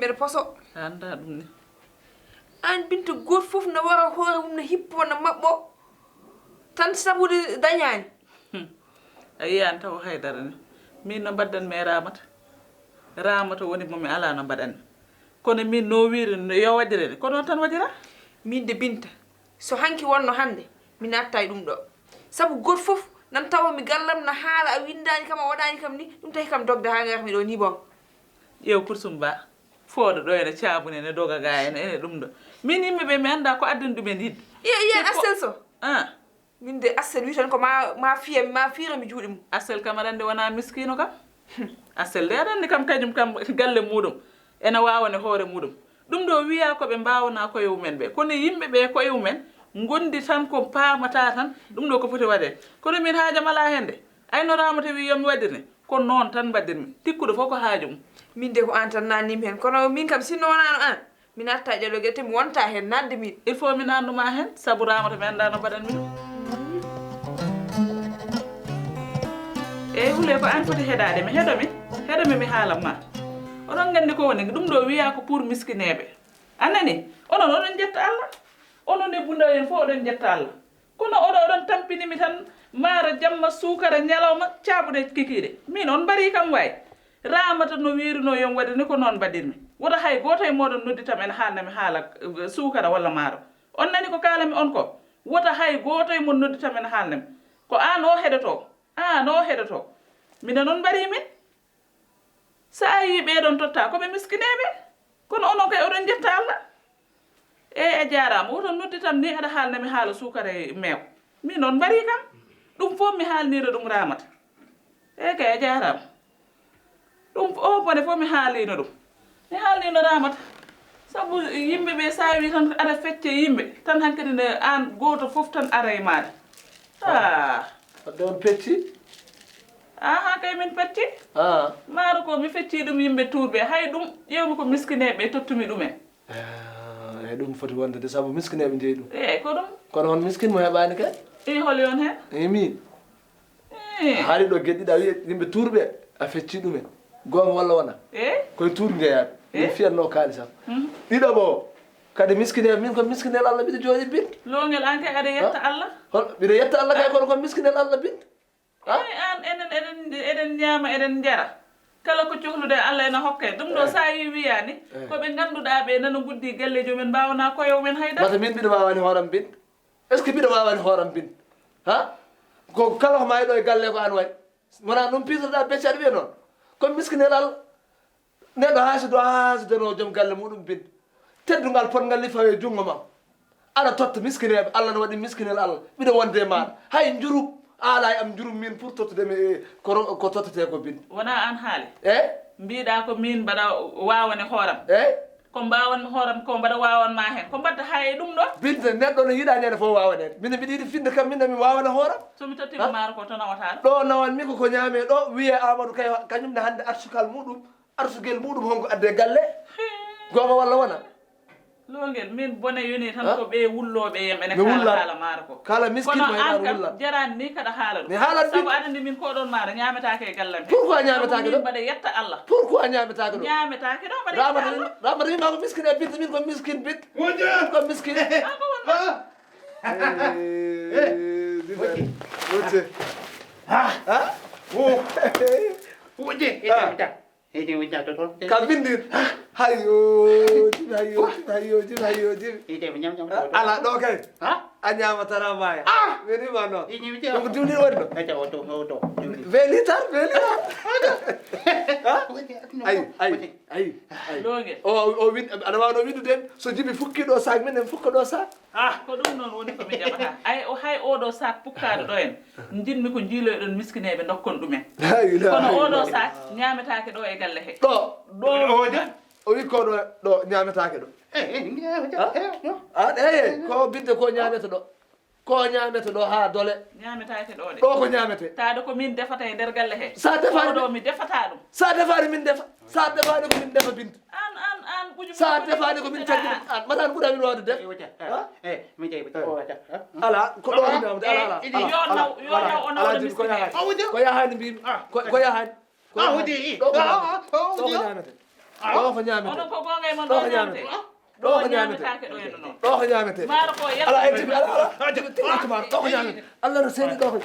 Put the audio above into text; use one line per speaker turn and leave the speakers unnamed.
mbeɗa poso
anda ɗum ni
an Binta goto fof no wara hoore mum no hippo no mabɓo tan sabude dañani
a yiyani taw haydara ni min no mbaddanmi e ramata woni momi ala no mbaɗanmi kono min no wiiri yo waɗire de ko noon tan waɗira
min de Binta so hanki wonno hande mi natta e ɗum ɗo saabu goto fof nan tawa mi gallam no haala a windani kam a waɗani kam ni ɗum tahi kam dogde ha garmi ɗo ni bon
ƴeew kursum ba fooɗo ɗo ene caabune ene doga ga ene ɗum ɗo min yimɓeɓe mi anda ko addani ɗumen yidde
iya Asel so min de Asel wi tan ko ma fiirami juuɗe mum
Asel kam aɗa andi wona miskino kam Asel de aɗa andi kam kañum kam galle muɗum ene wawane hoore muɗum ɗum ɗo wiya koɓe mbawna koye mumen ɓe kono yimɓeɓe koye mumen gondi tan ko paamata tan ɗum ɗo ko foti waɗe kono min haajam ala hen de ayno Ramata wi yomi waɗirne kono noon tan mbaɗirmi tikkuɗo fof ko haaju mum
min de ko an tan nannimi hen kono min kam sinno wonano an mi natta e ɗeɗo gueɗe te mi wonta hen nadde min
il faut min anduma hen saabu Ramata mi anda no mbaɗanmi ɗum eyyi hule ko an foti heɗade mi heɗomi mi haalam ma oɗon gandi ko woni ɗum ɗo wiya ko pour miskineɓe anani onon oɗon jetta Allah onon e bunda en fof oɗon jetta Allah kono oɗon tampinimi tan maara jamma sukara ñalawma caabude kikiɗe min on mbari kam wayi Ramata no wirino yon waɗi ni ko noon mbaɗirmi woto hay goto e moɗon nodditam ene haalnami haala sukara walla maaro on nani ko kalami on ko woto hay goto e mon nodditam ene haalnami ko an o heɗoto mine noon mbari min sa a yi ɓeɗon totta koɓe miskineɓe kono onon kay oɗon jetta Allah a jarama woton nodditam ni aɗa haalnami haala sukara e meew min noon mbari kam ɗum fof mi haalnino ɗum Ramata kay a jarama ɗum o bone fof mi haalino ɗum mi haalnino Ramata saabu yimɓeɓe sa wi tan aɗa fecce yimɓe tan hankkadi nde an goto fof tan ara e maɗa
ɗon pecci
aha kay min petti maaro ko mi fecci ɗum yimɓe tuurɓe hay ɗum ƴewmi ko miskineɓe tottumi ɗumen
eyyi ɗum foti wonde de saabu miskineɓe jeeyi ɗum
eyyi ko ɗum
kono on miskin mo heɓani kay
i hol yon hen
e min haali ɗo gueɗɗiɗa wiye yimɓe tuurɓe a fecci ɗumen gonga walla wona
eyyi
koye tuur jeeyaɓe min fiyatno kalisam ɗiɗoɓo kadi miskineɓe min ko miskinel Allah mbiɗa jooɗi bin
longel an kay aɗa yetta Allah
mbiɗa yetta Allah kay kono ko miskinel Allah bin
eyyi an eɗen ñaama eɗen jara kala ko cohlude Allah ene hokke ɗum ɗo sa yi wiyani koɓe ganduɗa ɓe nana guddi galleji men mbawna koyew men haydara
mata min mbiɗa wawani hooram bin est ce que mbiɗa wawani hooram bin ko kala ko mayi ɗo e galle ko an waɗi wona ɗum pisotoɗa becce aɗa wiya noon comme miskinel Allah neɗɗo hasidano joom galle muɗum bin teddugal potngal li fawe jungo ma aɗa totta miskineɓe Allah no waɗi miskinel Allah mbiɗa wonde e maɗa hay jurup ala e am jurum min pour tottudemi ko tottete ko bin
wona an haali mbiɗa ko min mbaɗa wawane hooram ko mbawanmi hooram ko mbaɗa wawanma hen ko mbadda ha e ɗum ɗo
binde neɗɗo no yiiɗa ñande fof wawanede mine mbiɗa yiiɗi finde kam minne mi wawana hooram
somi tottima maaro ko to nawata
ɗo nawanmi koko ñaame ɗo wiye Amadou kay kañumne hande artukal muɗum artugel muɗum honko adde galle gonga walla wona
longel min bone yoni tan ko ɓe wulloɓe yem ene kala haala maaro ko
kala miskin mo
an
wulla
kam jarani ni kada haala ɗum
mi haalat
sabu aɗa andi min koɗon maaro ñametake e gallam
pourquoi ñametake ɗo
mbaɗa yetta Allah
pourquoi ñametake ɗo
ñametake ɗo mbaɗa yetta Allah
Ramata wima ko miskin e binte min ko miskin bit min ko miskin ka bindir hayyo ala ɗo kay a ñamatara maya wenima noon ɗum diwlin woni ɗo velitar ayi
longel
o win aɗa wawno windude so jibi fukkiɗo sac min en fukka ɗo sac
ko ɗum noon woni komi jaɓata hay oɗo sac pukkaɗo ɗo en jinmi ko jiiloyɗon miskineɓe dokkon ɗumen kono oɗo sac ñametake ɗo e galle he
ɗo o wi ko ɗo ñametake ɗo eyyi ko binde ko ñamete ɗo ko ñamete ɗo ha dole
ñametake ɗo de
ɗo ko ñamete
taade ko min defata e nder galle he
sa defani
ɗo mi defata ɗum
sa defani min defa sa defani ko min defa binde
an ɓuƴu
sa defani ko min taggi an matan ɓuura min wawde def ala ko ɗo ñamde ala
yo naw o nawɗo miskine
ko yahani mbimi ko yahani ɗo ko ñamete ɗo ko ñamete
onon ko gonga e mon
ɗo
ɗo
ko
ñamte
ñamete
ɗo
ɗo ko ñamete
ñametake ɗo henno noon
ɗo ko ñamete
maaro ko
ala en tibi ala tibi timakma ɗo ko ñamete allah no seedi ɗo ko